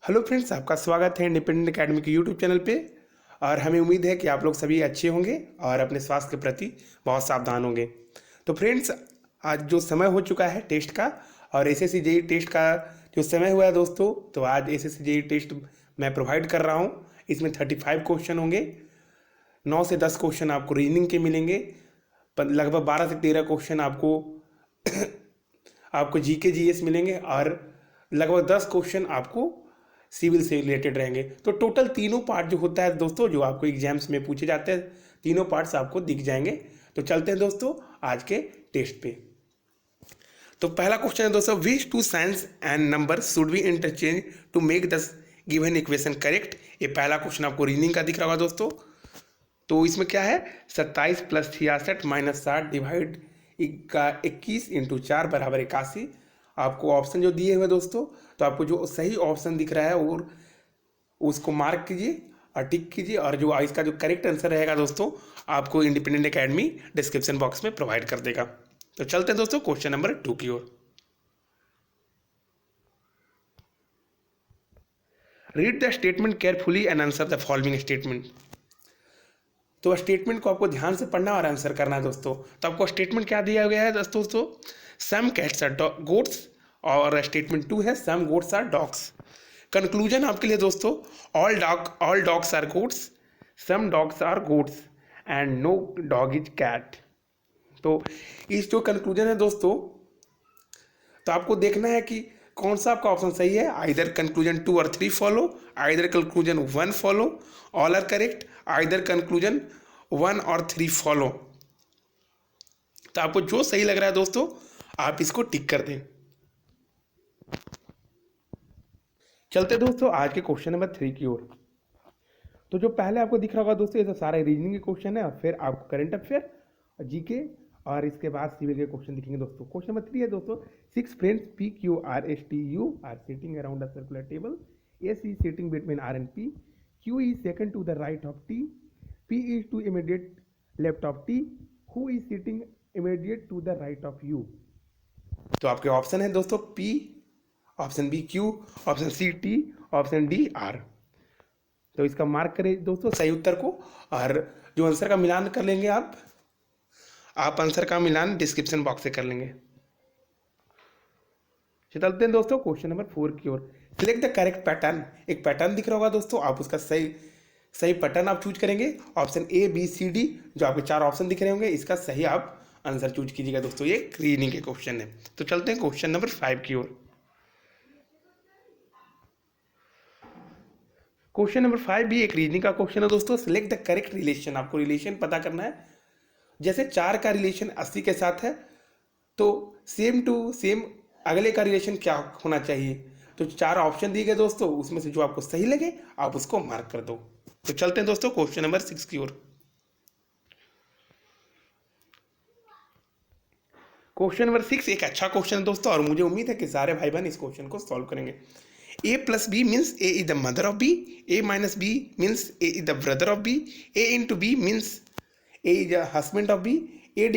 Hello friends, आपका स्वागत है इंडिपेंडेंट एकेडमी के यूट्यूब चैनल पे। और हमें उम्मीद है कि आप लोग सभी अच्छे होंगे और अपने स्वास्थ्य के प्रति बहुत सावधान होंगे। तो फ्रेंड्स, आज जो समय हो चुका है टेस्ट का और एसएससी जेईई टेस्ट का जो समय हुआ है दोस्तों, तो आज एसएससी जेईई टेस्ट मैं प्रोवाइड कर रहा हूँ। इसमें 35 क्वेश्चन होंगे। 9 से 10 क्वेश्चन आपको रीजनिंग के मिलेंगे। लगभग 12 से 13 क्वेश्चन आपको जीके जीएस मिलेंगे और लगभग 10 क्वेश्चन आपको सिविल से रिलेटेड रहेंगे। तो टोटल तीनों पार्ट जो होता है दोस्तों, जो आपको एग्जाम्स में पूछे जाते हैं, तीनों पार्ट्स आपको दिख जाएंगे। तो चलते हैं दोस्तों आज के टेस्ट पे। तो पहला क्वेश्चन है दोस्तों, which two signs and number should be interchange to make the given equation correct. ये पहला क्वेश्चन आपको रीजनिंग का दिख रहा होगा दोस्तों। तो इसमें क्या है, 27 + 66 - 60 डिवाइड 21 × 4 = 81। आपको ऑप्शन जो दिए हुए दोस्तों, तो आपको जो सही ऑप्शन दिख रहा है और उसको मार्क कीजिए और टिक कीजिए, और जो इसका जो करेक्ट आंसर रहेगा दोस्तों, आपको इंडिपेंडेंट एकेडमी डिस्क्रिप्शन बॉक्स में प्रोवाइड कर देगा। तो चलते हैं दोस्तों क्वेश्चन नंबर 2 की ओर। Read the statement carefully and answer the following statement. तो स्टेटमेंट को आपको ध्यान से पढ़ना और आंसर करना है दोस्तों। तो आपको स्टेटमेंट क्या दिया गया है दोस्तों, सम कैट्स आर गोट्स, और स्टेटमेंट 2 है some goats are dogs. Conclusion आपके लिए दोस्तों, all dogs are goats, some dogs are goats and no dog is cat. तो इस जो कंक्लूजन है दोस्तों, तो आपको देखना है कि कौन सा आपका ऑप्शन सही है। आइदर कंक्लूजन 2 और 3 follow, either conclusion 1 follow, all are correct, either conclusion 1 और 3 फॉलो। तो आपको जो सही लग रहा है दोस्तों, आप इसको टिक कर दें। चलते दोस्तों आज के क्वेश्चन नंबर 3 की ओर। तो जो पहले आपको दिख रहा होगा दोस्तों, ये तो सारे रीजनिंग के क्वेश्चन है और फिर आपको करंट अफेयर और जीके और इसके बाद सिविल के क्वेश्चन दिखेंगे दोस्तों। क्वेश्चन नंबर 3 है दोस्तों, 6 friends PQRSTU are sitting around a circular table, S is sitting between R and P, Q is second to the right of T, P is to immediate left of T, who is sitting immediate to the right of U। तो आपके option है दोस्तों P, option B Q, option C T, option D R। तो इसका mark करें दोस्तों सही उत्तर को, और जो आंसर का मिलान कर लेंगे आप आंसर का मिलान डिस्क्रिप्शन बॉक्स से कर लेंगे। चलते हैं दोस्तों क्वेश्चन नंबर 4 की ओर। Select the correct pattern. एक पैटर्न दिख रहा होगा दोस्तों, आप उसका सही पैटर्न आप चूज करेंगे। Option A B C D, जो आपके 4 ऑप्शन दिख रहे होंगे, इसका सही आप आंसर चूज कीजिएगा दोस्तों। ये रीजनिंग के क्वेश्चन है। तो चलते हैं क्वेश्चन नंबर 5 की ओर। क्वेश्चन नंबर 5 भी एक रीजनिंग का क्वेश्चन है दोस्तों। Select the correct relation. आपको रिलेशन पता करना है। जैसे 4 का रिलेशन 80 के साथ है, तो सेम टू सेम अगले का रिलेशन क्या होना चाहिए। तो 4 ऑप्शन दिए गए दोस्तों, उसमें से जो आपको सही लगे आप उसको मार्क कर दो। तो चलते हैं दोस्तों क्वेश्चन नंबर 6 की ओर। क्वेश्चन नंबर 6 एक अच्छा क्वेश्चन है दोस्तों, और मुझे उम्मीद है कि सारे भाई बहन इस क्वेश्चन को सॉल्व करेंगे। A + B means A is the mother of B, A - B means A is the brother of B, A × B means A is the husband of B, A /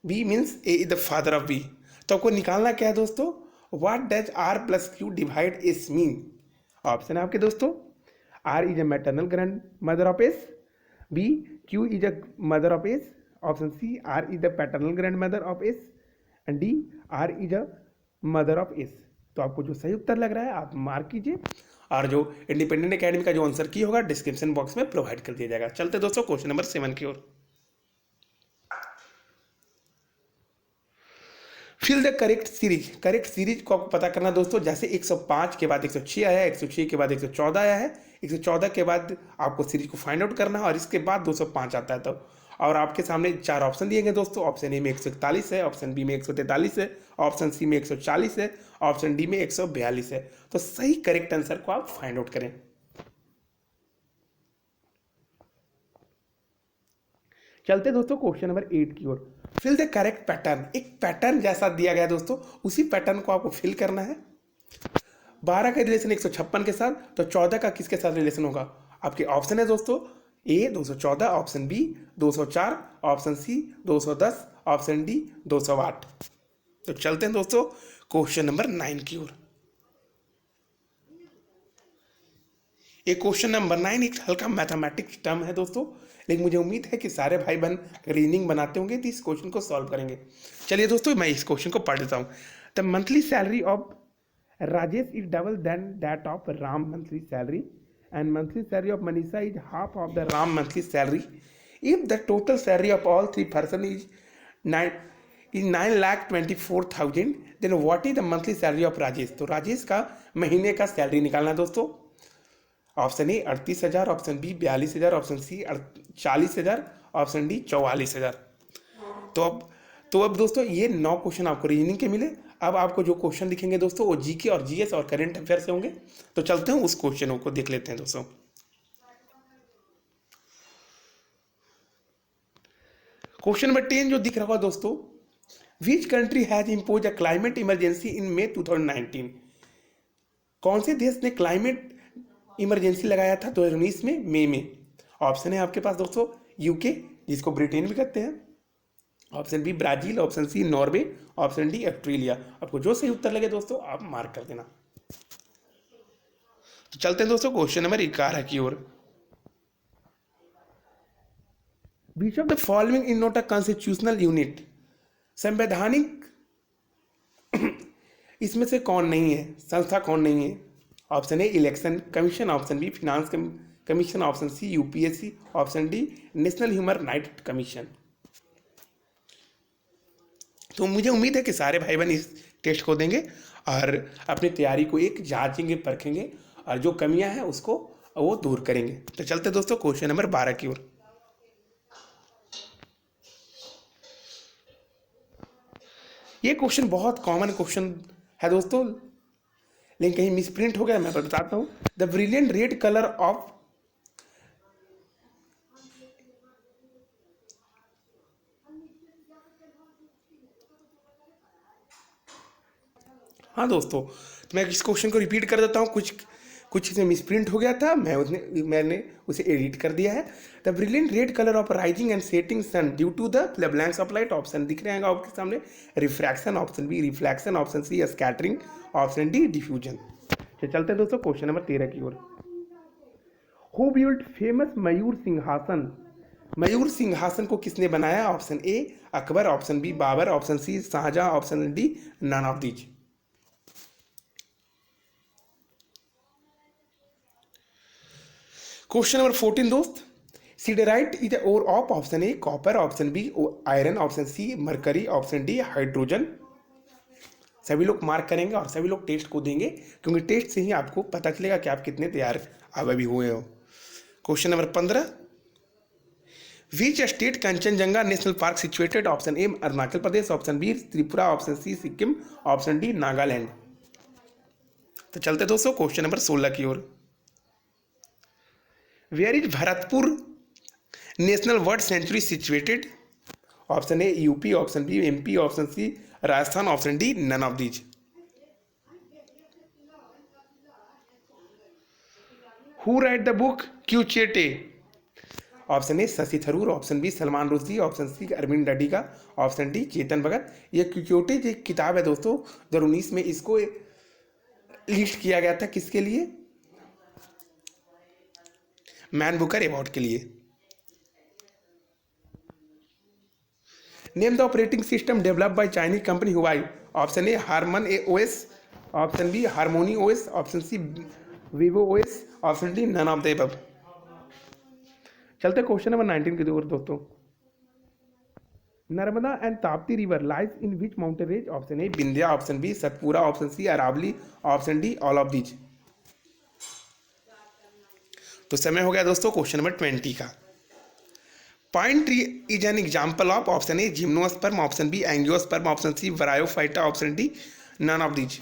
B means A is the father of B। तो आपको निकालना क्या है दोस्तों, what does R + Q divide S mean. Option है आपके दोस्तों, R is a maternal grandmother of S, B Q is a mother of S, option C R is the paternal grandmother of S, and D R is a mother of S। तो आपको जो सही उत्तर लग रहा है आप mark कीजिए, और जो इंडिपेंडेंट एकेडमी का जो आंसर की होगा डिस्क्रिप्शन बॉक्स में प्रोवाइड कर दिया जाएगा। चलते दोस्तों क्वेश्चन नंबर 7 की ओर। Fill the correct series. Correct series को आपको पता करना दोस्तों। जैसे 105 के बाद 106 आया है, 106 के बाद 114 आया है, 114 के बाद आपको सीरीज को फाइंड आउट करना है, और इसके बाद 205 आता है। तो और आपके सामने 4 ऑप्शन दिए गए दोस्तों। ऑप्शन ए में 141 है, ऑप्शन बी में 143 है, ऑप्शन सी में 140 है, ऑप्शन डी में 142 है। तो सही करेक्ट आंसर को आप फाइंड आउट करें। चलते दोस्तों क्वेश्चन नंबर 8 की ओर। Fill the correct pattern. एक पैटर्न जैसा दिया गया दोस्तों, उसी पैटर्न को आपको फिल करना है। 12 का रिलेशन 156 के साथ, तो 14 का किसके साथ रिलेशन होगा। आपके ऑप्शन है दोस्तों, A 214, option B 204, option C 210, option D 208। तो चलते हैं दोस्तों क्वेश्चन नंबर 9 की ओर। ये क्वेश्चन नंबर 9 एक हल्का मैथमेटिक्स टर्म है दोस्तों, लेकिन मुझे उम्मीद है कि सारे भाई बहन रीजनिंग बनाते होंगे तो इस क्वेश्चन को सॉल्व करेंगे। चलिए दोस्तों मैं इस क्वेश्चन को पढ़ देता हूँ। The monthly salary of Rajesh is double then that of Ram monthly salary and monthly salary of Manisha is half of the Ram monthly salary. If the total salary of all three person is 9,24,000 then what is the monthly salary of Rajesh. तो राजेश का महीने का salary निकालना है दोस्तों। Option A 38,000, option B 42,000, option C 40,000, option D 44,000। तो अब दोस्तों ये 9 क्वेश्चन आपको रीजनिंग के मिले। अब आपको जो क्वेश्चन दिखेंगे दोस्तों वो जीके और जीएस और करंट अफेयर से होंगे। तो चलते हैं उस क्वेश्चनों को देख लेते हैं दोस्तों। क्वेश्चन नंबर 10 जो दिख रहा होगा दोस्तों, which country has impose a climate emergency in May 2019। कौन से देश ने क्लाइमेट इमरजेंसी लगाया था 2019 में मई में। ऑप्शन है आपके पास दोस्तों यूके, जिसको ब्रिटेन भी कहते हैं, option B Brazil, option C Norway, option D Australia. आपको जो सही उत्तर लगे दोस्तों आप मार्क कर देना। तो चलते हैं दोस्तों क्वेश्चन नंबर 11 की ओर। Which of the following in not a constitutional unit. संवैधानिक इसमें से कौन नहीं है, संस्था कौन नहीं है। Option A election commission, option B finance commission, option C UPSC, option D national human right commission. तो मुझे उम्मीद है कि सारे भाई बहन इस टेस्ट को देंगे और अपनी तैयारी को एक जांचेंगे परखेंगे और जो कमियां हैं उसको वो दूर करेंगे। तो चलते दोस्तों क्वेश्चन नंबर 12 की ओर। ये क्वेश्चन बहुत कॉमन क्वेश्चन है दोस्तों, लेकिन कहीं मिसप्रिंट हो गया, मैं बताता हूँ। The brilliant red colour of, हाँ दोस्तों तो मैं इस क्वेश्चन को रिपीट कर देता हूँ। कुछ चीज़ें मिसप्रिंट हो गया था, मैंने उसे एडिट कर दिया है। The brilliant red colour of rising and setting sun due to the blanks of light. Option दिख रहे हैं आपके सामने, refraction, option B reflection, option C scattering, option D diffusion. चलते हैं दोस्तों क्वेश्चन नंबर 13 की ओर। Who built famous Mayur Singhasan. Mayur Singhasan को किसने बनाया। Option A Akbar, option B Babur, option C Shahjahan, option D none of these. Question number 14 दोस्त, siderite is ore of. Option A copper, option B iron, option C mercury, option D hydrogen. सभी लोग mark करेंगे और सभी लोग टेस्ट को देंगे, क्योंकि टेस्ट से ही आपको पता चलेगा कि आप कितने तैयार अभी हुए हो। Question number 15, which state Kanchenjunga national park situated. Option A Arunachal Pradesh, option B Tripura, option C Sikkim, option D Nagaland. तो चलते दोस्तों क्वेश्चन नंबर 16 की ओर। Where is Bharatpur national bird sanctuary situated. Option A UP, option B MP, option C Rajasthan, option D none of these. Who write the book क्यूचेटे। Option A Shashi Tharoor, option B Salman Rushdie, option C Arvind डडीगा, option D Chetan भगत। ये क्यूचेटे जो किताब है दोस्तों 2019 में इसको list किया गया था किसके लिए, मैन बुकर अवार्ड के लिए। Name the operating system developed by Chinese company Huawei. Option A Harmon OS, option B Harmony OS, option C Vivo OS, option D none of the above. चलते question number 19 की ओर दोस्तों। Narmada and Tapti river lies in which mountain range. Option A Vindhya, option B Satpura, option C Aravalli, option D all of these. तो समय हो गया दोस्तों question number 20 का। Pine tree is an example of. Option A gymnosperm, option B angiosperm, option C bryophyta, option D none of these.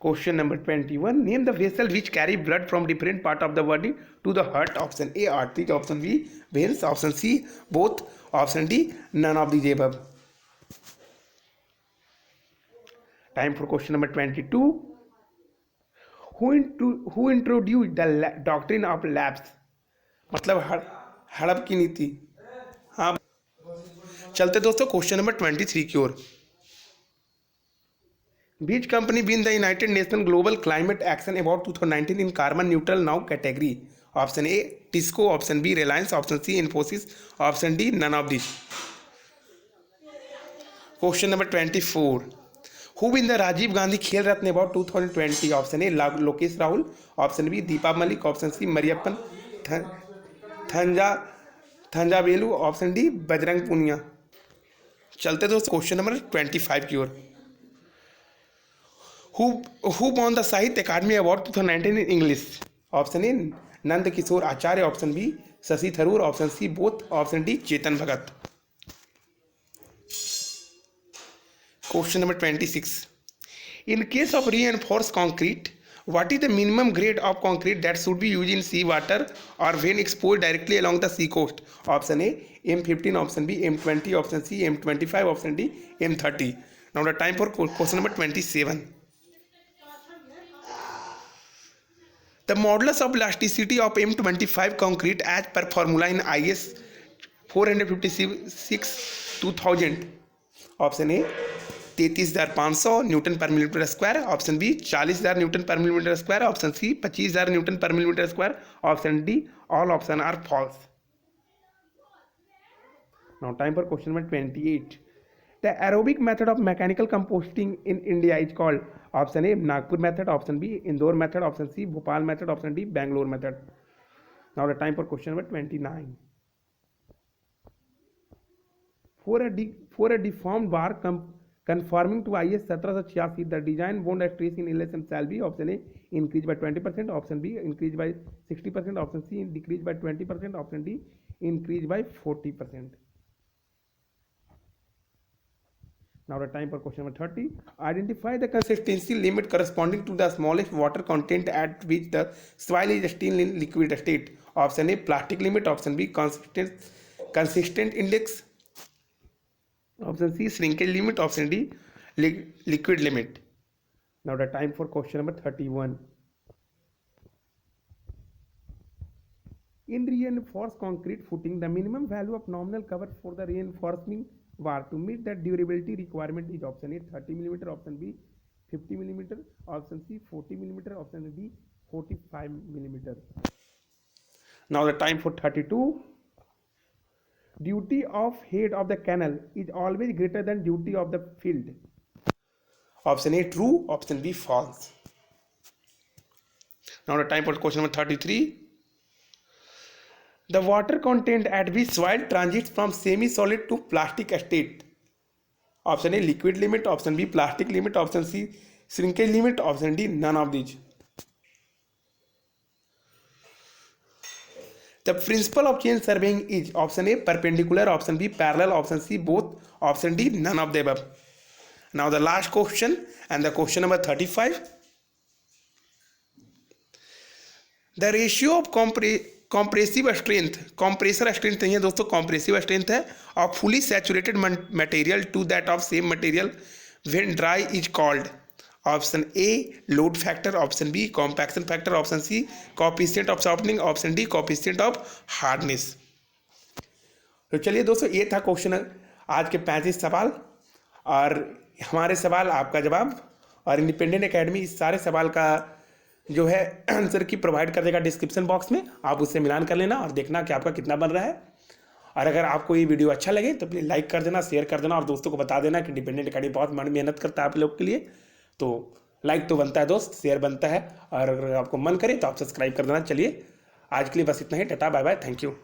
Question number 21, name the vessel which carry blood from different part of the body to the heart. Option A arteries, option B veins, option C both, option D none of these above. Time for question number 22, who introduced the doctrine of lapse। मतलब हड़प की नीति। हाँ चलते दोस्तों question number 23 की ओर। Which company win the United Nations Global Climate Action Award 2019 in carbon neutral now category? Option A, Tisco. Option B, Reliance. Option C, Infosys. Option D, none of these. Question number 24. Who win the Rajiv Gandhi Khel Ratna Award 2020? Option A, Lokesh Rahul. Option B, Deepa Malik. Option C, Mariappan Thangavelu. Option D, Bajrang Punia. चलते दोस्तों question number 25 की ओर. Who won the Sahitya Akademi award 2019 in English? Option A, Nand Kishore Acharya. Option B, Shashi Tharoor. Option C, both. Option D, Chetan Bhagat. Question number 26. In case of reinforce concrete, what is the minimum grade of concrete that should be used in sea water or when exposed directly along the sea coast? Option A, M15. Option B, M20. Option C, M25. Option D, M30. Now the time for question number 27. The modulus of elasticity of M25 concrete as per formula in IS 456/2000. Option A, 33,500 newton per millimetre square. Option B, 40,000 newton per millimetre square. Option C, 25,000 newton per millimetre square. Option D, all option are false. Now time for question number 28. The aerobic method of mechanical composting in India is called? Option A, Nagpur method. Option B, Indore method. Option C, Bhopal method. Option D, Bangalore method. Now the time for question number 29. For a deformed bar conforming to IS 1786, the design bond stress in elevation shall be: option A, increased by 20%. Option B, increased by 60%. Option C, decreased by 20%. Option D, increased by 40%. Now the time for question number 30. Identify the consistency limit corresponding to the smallest water content at which the soil is still in liquid state. Option A, plastic limit. Option B, consistent index. Option C, shrinkage limit. Option D, liquid limit. Now the time for question number 31. In reinforced concrete footing, the minimum value of nominal cover for the reinforcing bar to meet the durability requirement is: option A, 30 mm. Option B, 50 mm. Option C, 40 mm. Option D, 45 mm. Now the time for 32. Duty of head of the canal is always greater than duty of the field. Option A, true. Option B, false. Now the time for question number 33. The water content at which soil transits from semi-solid to plastic state. Option A, liquid limit. Option B, plastic limit. Option C, shrinkage limit. Option D, none of these. The principle of change surveying is: option A, perpendicular. Option B, parallel. Option C, both. Option D, none of the above. Now the last question and the question number 35. The ratio of compressive strength, compressor strength नहीं है दोस्तों, compressive strength है, of fully saturated material to that of same material when dry is called: option A, load factor. Option B, compaction factor. Option C, coefficient of softening. Option D, coefficient of hardness. तो चलिए दोस्तों, ये था question आज के 35 सवाल और हमारे सवाल आपका जवाब, और इंडिपेंडेंट एकेडमी इस सारे सवाल का जो है आंसर की प्रोवाइड कर देगा डिस्क्रिप्शन बॉक्स में. आप उससे मिलान कर लेना और देखना कि आपका कितना बन रहा है. और अगर आपको ये वीडियो अच्छा लगे तो प्लीज़ लाइक कर देना, शेयर कर देना और दोस्तों को बता देना कि इंडिपेंडेंट एकेडमी बहुत मेहनत करता है आप लोग के लिए. तो लाइक तो बनता है दोस्त, शेयर बनता है, और अगर आपको मन करे तो आप सब्सक्राइब कर देना. चलिए आज के लिए बस इतना ही. Tata bye bye, thank you.